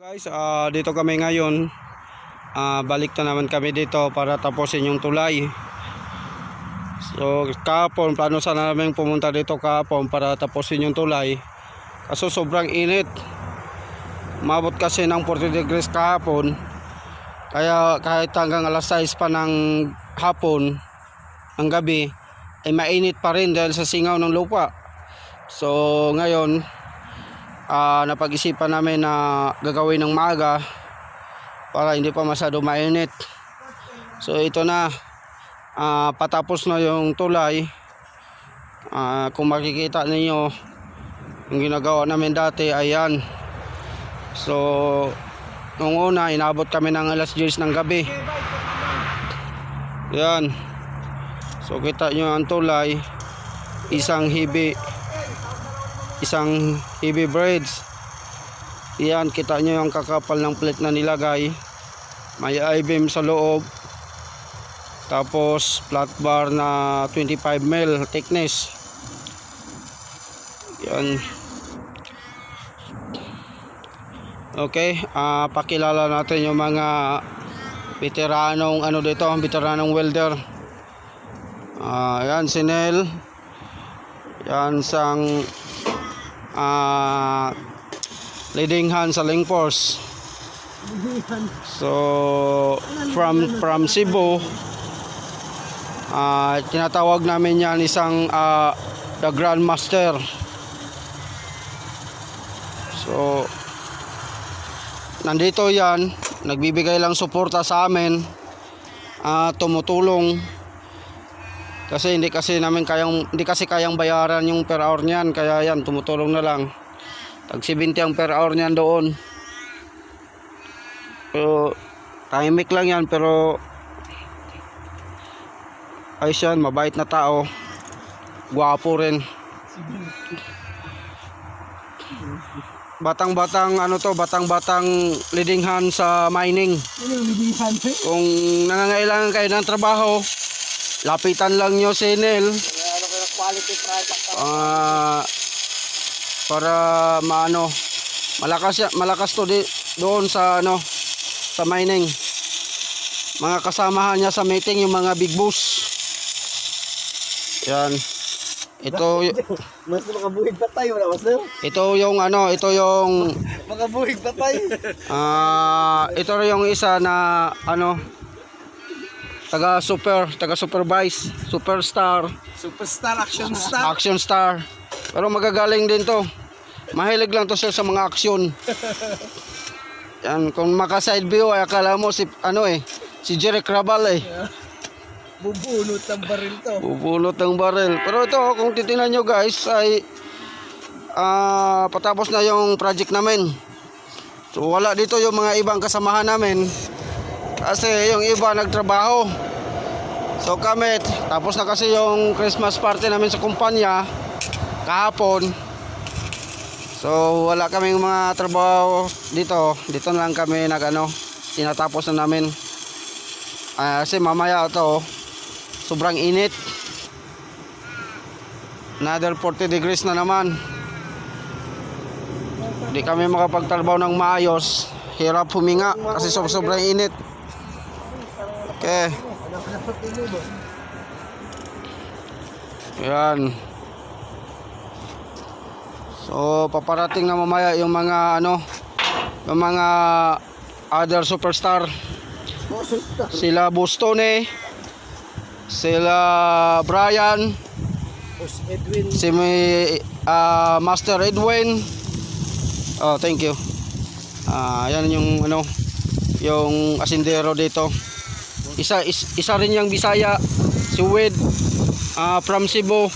Guys, dito kami ngayon. Balik na naman kami dito para tapusin yung tulay. So kahapon, plano sana namin pumunta dito kahapon para tapusin yung tulay. Kaso sobrang init. Umabot kasi ng 40 degrees kahapon. Kaya kahit hanggang alas 6 pa ng hapon, ng gabi, ay mainit pa rin dahil sa singaw ng lupa. So ngayon, napag-isipan namin na gagawin ng maaga para hindi pa masyado mainit. So ito na, patapos na yung tulay. Kung makikita ninyo yung ginagawa namin dati, ayan. So nung una inabot kami ng alas 10 ng gabi. Ayan. So kita nyo ang tulay, isang heavy bridge. Yan, kita nyo yung kakapal ng plate na nilagay. May I-beam sa loob, tapos flat bar na 25 mil thickness. Yan. Okay, pakilala natin yung mga veteranong veteranong welder. Yan si Nel. Yan sang leading hand sa link force. So from Cebu, tinatawag namin yan isang the Grandmaster. So nandito yan, nagbibigay lang suporta sa amin, tumutulong kasi hindi kasi kayang bayaran yung per hour niyan, kaya yan, tumutulong na lang. Tag 70 ang per hour niyan doon. So timing lang yan, pero ayos yan, mabait na tao, gwapo rin. Batang-batang leading hand sa mining. Kung nangangailangan kayo ng trabaho, lapitan lang nyo si Nel. Para malakas to doon sa sa mining. Mga kasamahan niya sa meeting, yung mga big boss. Yan. Ito mas makabuhig pa tayo na, master. ito yung Makabuhig pa tayo. ito yung isa na taga supervise, superstar action star, pero magagaling din to, mahilig lang to siya sa mga aksyon. Yan, kung maka side view ay akala mo si Jerry Crabal Bubunot ng baril to. Bubulot ng baril. Pero ito, kung titingnan nyo guys, ay patapos na yung project namin. So wala dito yung mga ibang kasamahan namin kasi yung iba nagtrabaho. So kami, tapos na kasi yung Christmas party namin sa kumpanya kahapon. So wala kaming mga trabaho dito. Dito na lang kami tinatapos na namin. Kasi mamaya ito, sobrang init. Another 40 degrees na naman. Hindi kami makapagtrabaho ng maayos. Hirap huminga kasi sobrang init. Okay. Yan. So paparating na mamaya yung mga other superstar. Sila Bostone, sila Brian, si Master Edwin. Oh, thank you. Yan yung yung asindero dito. Isa rin yung Bisaya, si Wade, from Cebu.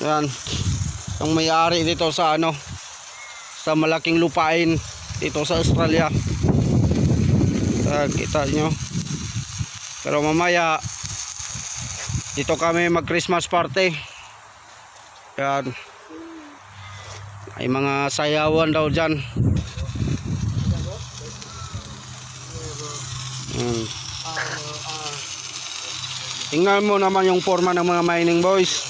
Yan. Yung may-ari dito sa sa malaking lupain dito sa Australia. Kita nyo. Pero mamaya dito kami mag Christmas party. Yan. Ay mga sayawan daw dyan. Tingnan mo naman yung forma ng mga mining boys.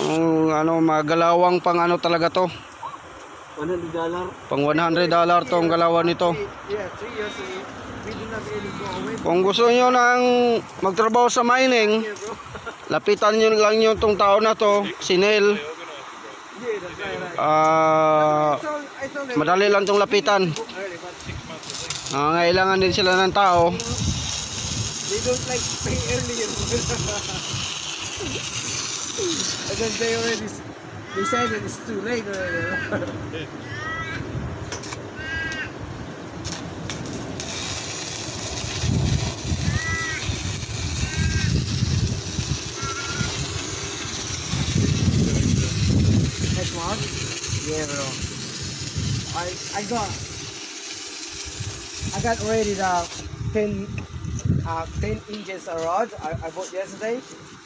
ano, magalawang pang ano talaga to. $100. Pang $100 tong galawan nito. Yeah, 3 years we do not really go away. Kung gusto niyo nang magtrabaho sa mining, Yeah, bro. lapitan niyo lang yung tong tao na to, si Neil. Yeah, that's right. I told them Madali lang tong lapitan. book early, but Ngailangan din sila ng tao. they don't like pay earlier. And then they already decided it's too late already. Next one? Yeah, bro. I got ready the 10 inches of rod I bought yesterday,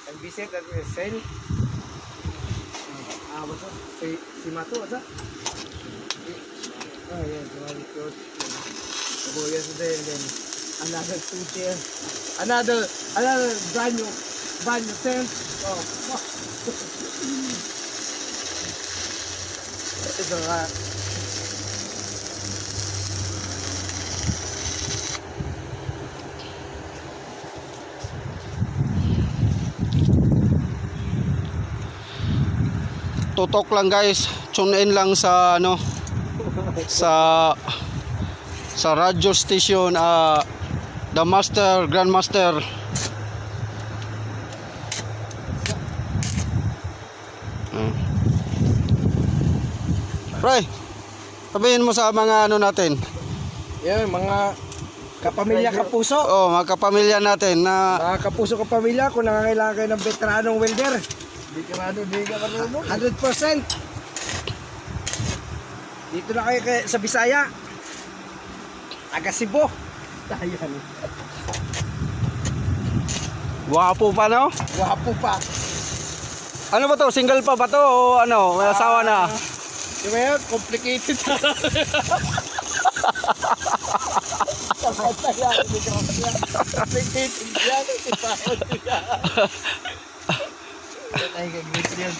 and we said that we sell. What's that? Simato, what's that? Oh yeah, very good. I bought yesterday, and then another 2 chairs, another brand new tent. Oh, fuck. It's alright. Tutok lang guys, tune in lang sa ano, sa radio station, the master, grandmaster. Pre, sabihin mo sa mga ano natin, Yan, mga kapamilya kapuso. oh, mga kapamilya natin na Mga kapuso kapamilya, kung nangangailangan kayo ng veteranong welder, di ka marunong. 100%. Dito na kayo sa Bisaya. Taga Cebu. Ayan. wapo pa, no? Wapo pa. Ano ba to? Single pa ba to o ano? May asawa na? Di ba yun? Complicated. Complicated yan. Ay, kag-glitch yan.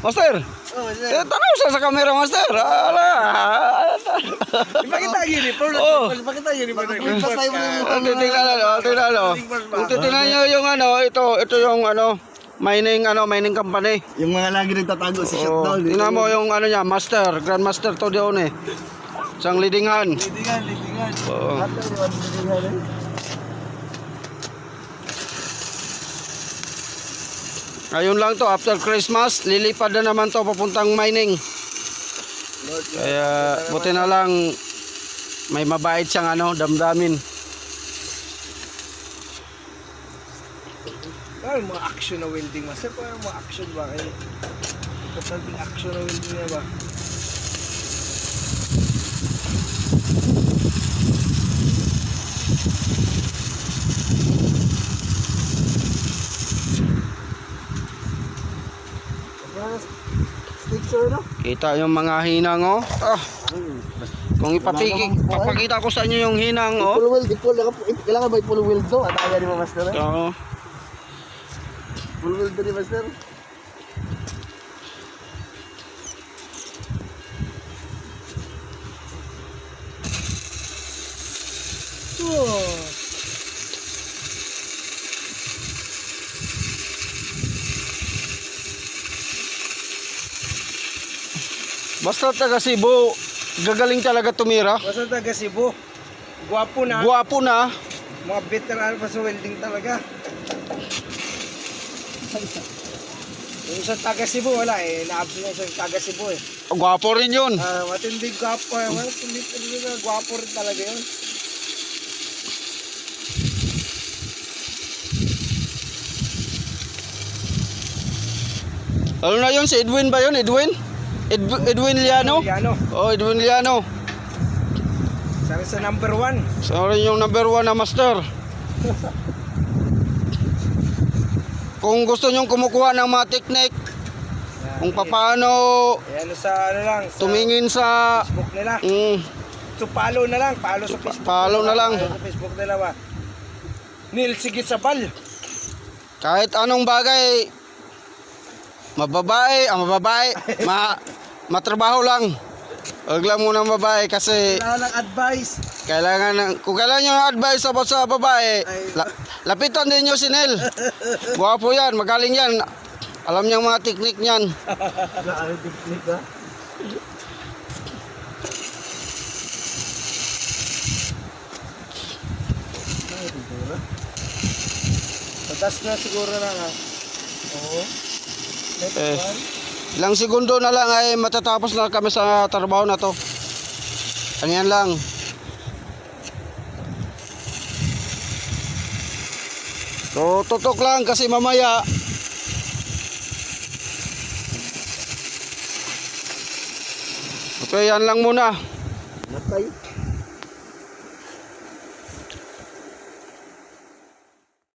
Master, Oh, tanaw sa camera, Master. Ala. ipakita yun eh. Oh. Ipakita yun eh. Tingnan nyo. Kung titingnan nyo yung ano, ito yung ano, mining company. Yung mga lagi nagtatago sa shutdown. Tingnan mo yung ano niya, Master, Grandmaster to doon eh. Isang leadingan. Lidingan. Oo. Lidingan eh. Ngayon lang to, after Christmas, lilipad na naman to papuntang mining. Kaya buti na lang may mabait siyang ano, damdamin. Ay, mga action na welding, master. Parang mga action ba kayo? Kasalting action na welding na ba? Sticker na? Kita yung mga hinang oh. Kung papakita ko sa inyo yung hinang oh. Full weld, kailangan may full weld do. At ayaw ni mo, master. Oo. Full weld ni master. Oh. Basta taga Cebu, gagaling talaga tumira. Basta taga Cebu. Guwapo na. Guwapo na. Mga veteran pa sa welding talaga. Yung sa taga Cebu, wala eh. Naabso na sa taga Cebu eh. Guwapo rin yun. Matindi guwapo eh. Guwapo rin talaga yun. Ano na yun? Si Edwin ba yun? Edwin Liano? Liano. Oh, Edwin Liano. Sabi sa number 1. Sorry yung number 1 na master. Kung gusto nyong kumukuha ng mga technique, kung paano Ayan sa ano lang. Sa tumingin sa Facebook nila. So follow na lang. Follow sa Facebook. Follow na lang. Follow sa Facebook nila ba. Neil Sigit Sabal. Kahit anong bagay, matrabaho lang. Huwag lang muna babae kasi Kailangan ng advice. kung kailangan nyo ng advice about sa babae, lapitan din nyo si Nel. Guwapo yan, magaling yan. Alam niyang mga teknik niyan. Nakakitipnik ha? Patas na siguro na nga. Oo. Next Eh. one. Ilang segundo na lang ay matatapos na kami sa trabaho na to. Ganyan lang. So, tutok lang kasi mamaya okay, yan lang muna. Natay.